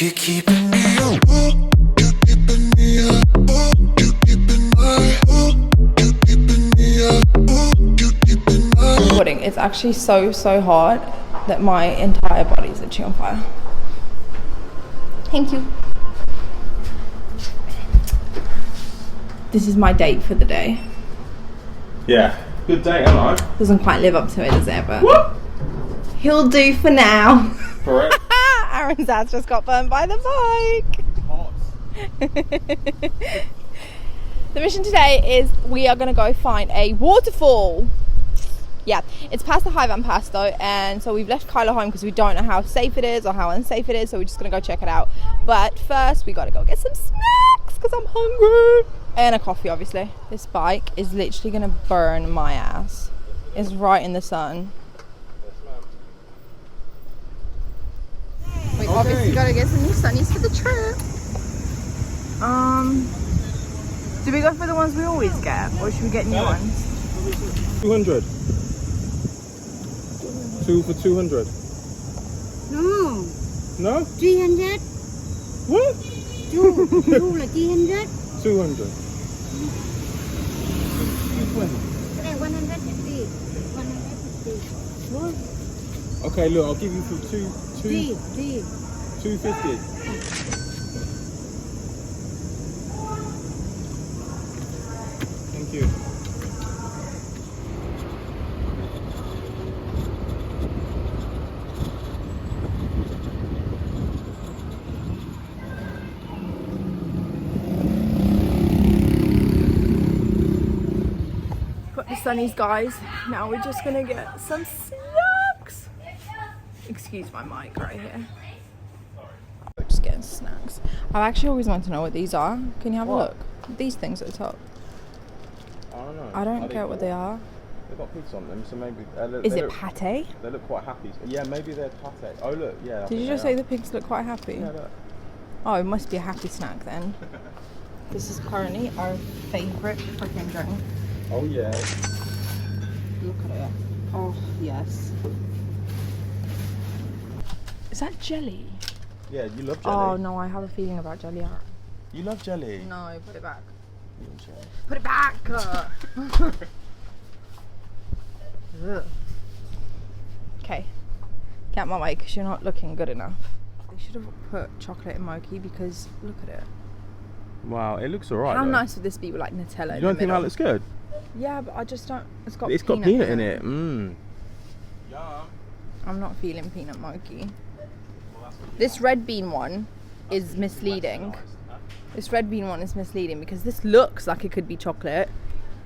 You're keeping me up. You're keeping me up. You're keeping my up. You're keeping me up. You're keeping my Pudding. It's actually so hot that my entire body is itchy on fire. Thank you. This is my date for the day. Yeah, good day, hello. Doesn't quite live up to it, does it? But what? He'll do for now. Correct. Aaron's ass just got burned by the bike. Hot. The mission today is we are going to go find a waterfall. Yeah, it's past the High Van Pass though, and so we've left Kyla home because we don't know how safe it is or how unsafe it is, so we're just going to go check it out. But first we got to go get some snacks because I'm hungry. And a coffee, obviously. This bike is literally going to burn my ass. It's right in the sun. We obviously got to get some new sunnies for the trip. Do we go for the ones we always get, or should we get new ones? 200. 2 for 200. No, No? 300. What? Two là 300. 200. Cái này 150. 150. What? Okay, look, I'll give you for 250. Thank you. Got the sunnies, guys. Now we're just gonna get some snacks. Excuse my mic right here. We're just getting snacks. I actually always want to know what these are. Can you have a look? These things at the top. I don't know. I don't get what they are. They've got pigs on them, so maybe... Is it pate? They look quite happy. Yeah, maybe they're pate. Oh, look, yeah. Did you just say the pigs look quite happy? Yeah, look. Oh, it must be a happy snack then. This is currently our favourite freaking drink. Oh, yeah. Look at it. Oh, yes. Is that jelly? Yeah, you love jelly. Oh, no, I have a feeling about jelly. You love jelly. No, put it back. You love jelly. Put it back! Okay. Get my way because you're not looking good enough. They should have put chocolate in mochi because look at it. Wow, it looks alright. How though. nice would this be with like Nutella? You don't think that looks good? Yeah, but I just don't. It's got peanut in it. Mmm. Yum. I'm not feeling peanut mochi. This red bean one is misleading. This red bean one is misleading because this looks like it could be chocolate.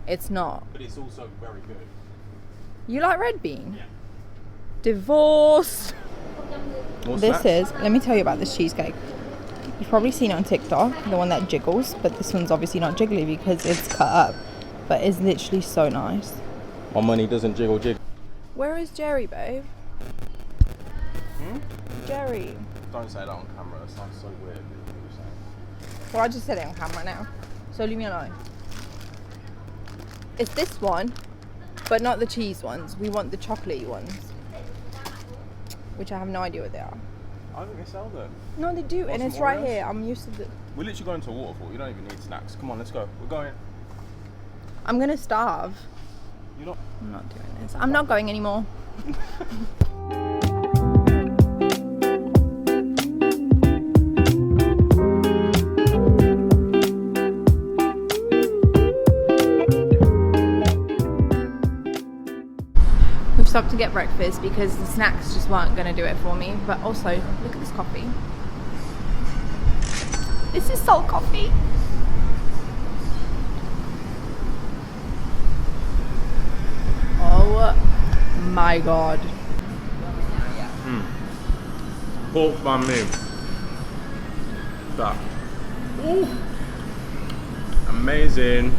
It's not. But it's also very good. You like red bean? Yeah. Divorce. More This snacks? is, let me tell you about this cheesecake. You've probably seen it on TikTok, the one that jiggles, but this one's obviously not jiggly because it's cut up. But it's literally so nice. My money doesn't jiggle. Where is Jerry, babe? Hmm? Jerry. Don't say that on camera. It sounds so weird. Well, I just said it on camera now. So leave me alone. It's this one, but not the cheese ones. We want the chocolatey ones. Which I have no idea what they are. I think they sell them. No, they do, and it's right here. I'm used to the... We're literally going to a waterfall. You don't even need snacks. Come on, let's go. We're going. I'm gonna starve. You're not. I'm not doing this. I'm not going anymore. We've stopped to get breakfast because the snacks just weren't gonna do it for me. But also, look at this coffee. This is salt coffee. Oh my god. Pork banh mi. That. Ooh. Amazing.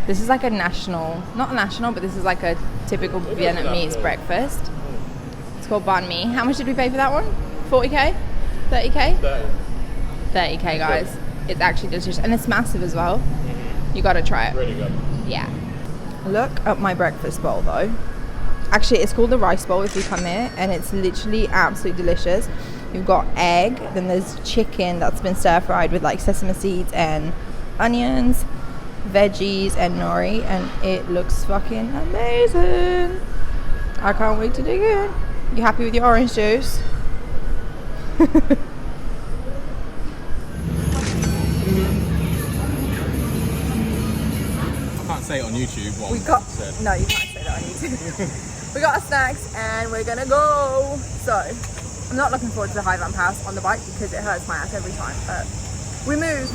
This is like a national, not national, but this is like a typical Vietnamese breakfast. It's called banh mi. How much did we pay for that one? 40k? 30k? 30k, guys. It's actually delicious. And it's massive as well. You gotta try it. Really good. Yeah. Look at my breakfast bowl though. Actually, it's called the rice bowl if you come here, and it's literally absolutely delicious. You've got egg, then there's chicken that's been stir fried with like sesame seeds and onions, veggies and nori, and it looks fucking amazing. I can't wait to dig in. You happy with your orange juice? I can't say it on YouTube. What We got no, you can't say that on YouTube. We got our snacks and we're gonna go. So I'm not looking forward to the high vamp house on the bike because it hurts my ass every time. But we move.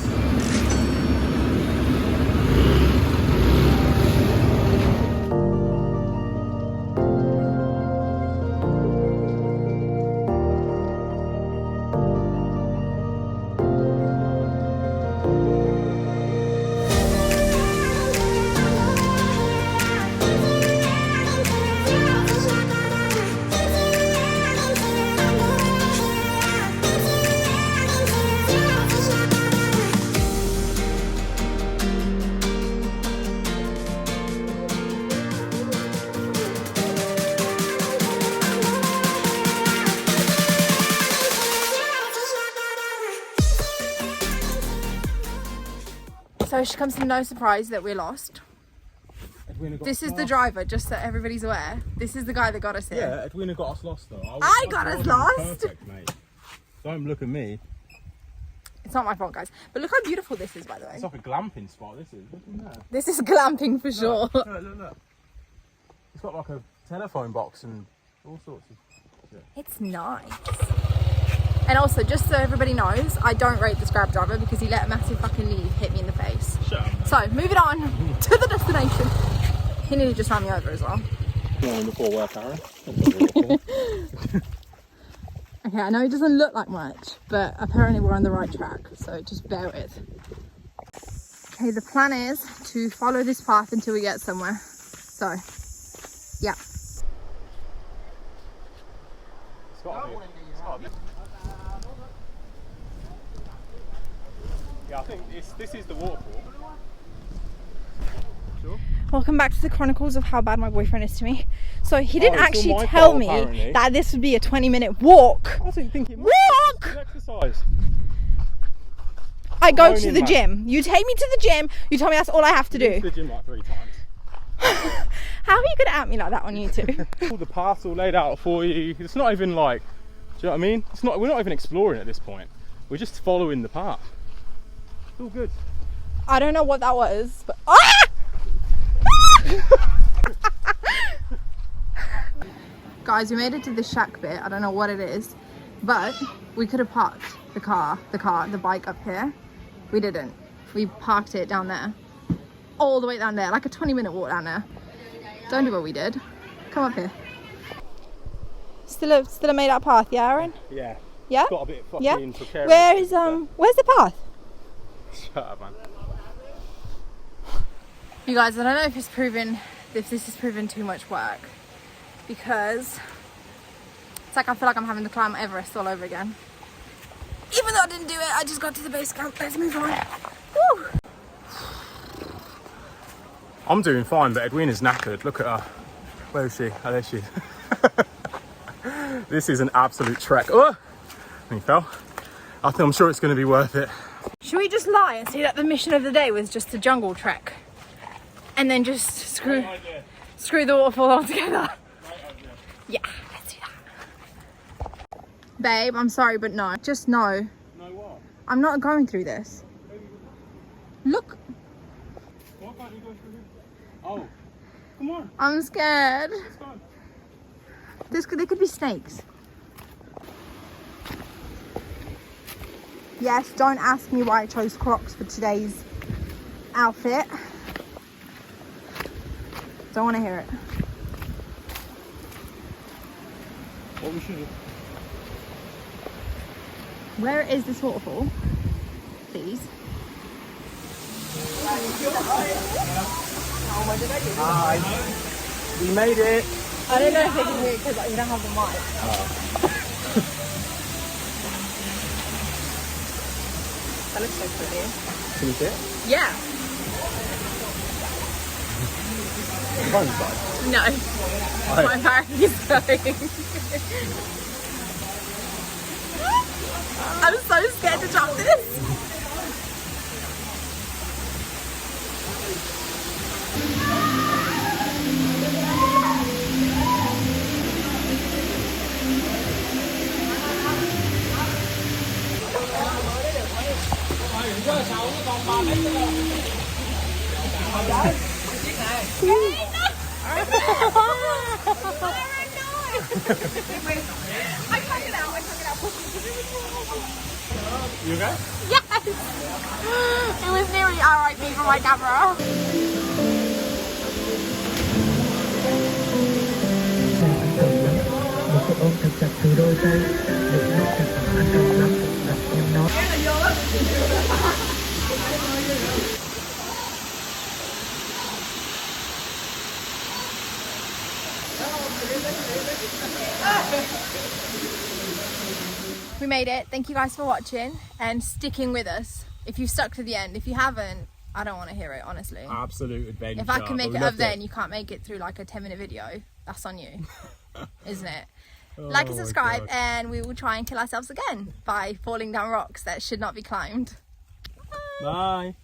So it comes to no surprise that we're lost. This is the driver, just so everybody's aware. This is the guy that got us here. Yeah, Edwina got us lost though. I got us lost. Perfect, mate. Don't look at me. It's not my fault, guys. But look how beautiful this is, by the way. It's like a glamping spot. This is. Look at that. This is glamping for sure. Look. It's got like a telephone box and all sorts of shit. It's nice. And also, just so everybody knows, I don't rate this Grab driver because he let a massive fucking leaf hit me in the face. Shut up. So, moving on to the destination. He nearly just ran me over as well. Going before work, Aaron. Okay, I know it doesn't look like much, but apparently we're on the right track, so just bear with. Okay, the plan is to follow this path until we get somewhere. So, yeah. It's gotta be. It's gotta be. Yeah, I think this is the waterfall. Sure. Welcome back to the chronicles of how bad my boyfriend is to me. So he didn't it's all actually my tell fault, me apparently. that this would be a 20-minute walk. I didn't think it Walk! was exercise. I go to Moaning, the man. gym. You take me to the gym. You tell me that's all I have to Been to do. the gym like 3 times. How are you going to at me like that on YouTube? All the paths all laid out for you. It's not even like, do you know what I mean? It's not. We're not even exploring at this point. We're just following the path. It's all good. I don't know what that was, but ah! Guys, we made it to the shack bit. I don't know what it is, but we could have parked the bike up here. We didn't. We parked it down there, all the way down there, like a 20-minute walk down there. Don't do what we did. Come up here. Still a made up path, yeah, Aaron? Yeah. Yeah. Got a bit fucking Yeah. precarious. Where is where's the path? Shut up, man. You guys, I don't know if this has proven too much work, because it's like I feel like I'm having to climb Everest all over again. Even though I didn't do it, I just got to the base camp. Let's move on. Woo! I'm doing fine, but Edwina's knackered. Look at her. Where is she? Oh, there she is. This is an absolute trek. Oh! And he fell. I'm sure it's going to be worth it. Should we just lie and say that the mission of the day was just a jungle trek? And then just screw the waterfall altogether? Yeah, let's do that. Babe, I'm sorry, but no. Just no. No what? I'm not going through this. Look, Why can't you go through here? Oh, come on. I'm scared. Let's go. There could be snakes. Yes, don't ask me why I chose Crocs for today's outfit. Don't want to hear it. What we should do? Where is this waterfall? Please. Hi. We made it. I don't know if they can hear it because we don't have the mic. That looks so pretty. Can you see it? Yeah. Phone side. No. My parents going. I'm so scared to drop this. You okay? Yes! It was nearly RIP for my camera. Một cái ôm thật chặt từ đôi tay được nó thật an toàn lắm gặp em nó. We made it. Thank you guys for watching and sticking with us. If you've stuck to the end, if you haven't, I don't want to hear it, honestly. Absolute adventure. If I can make We it up loved there and you can't make it through like a 10-minute video, that's on you, isn't it? Like and my subscribe, God. and we will try and kill ourselves again by falling down rocks that should not be climbed. Bye.